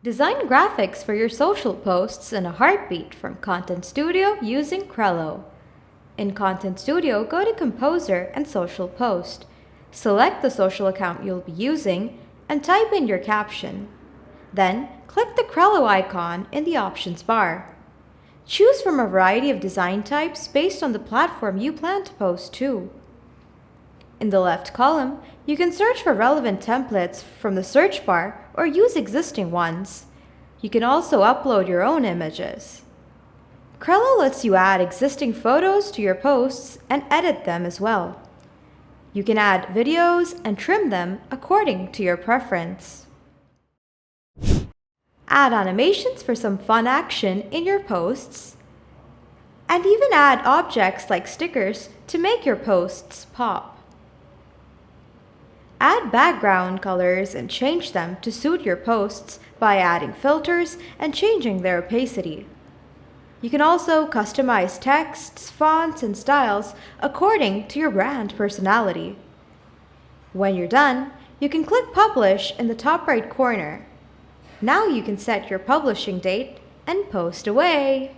Design graphics for your social posts in a heartbeat from Content Studio using Crello. In Content Studio, go to Composer and Social Post. Select the social account you'll be using and type in your caption. Then, click the Crello icon in the options bar. Choose from a variety of design types based on the platform you plan to post to. In the left column, you can search for relevant templates from the search bar or use existing ones. You can also upload your own images. Crello lets you add existing photos to your posts and edit them as well. You can add videos and trim them according to your preference. Add animations for some fun action in your posts, and even add objects like stickers to make your posts pop. Add background colors and change them to suit your posts by adding filters and changing their opacity. You can also customize texts, fonts, and styles according to your brand personality. When you're done, you can click Publish in the top right corner. Now you can set your publishing date and post away.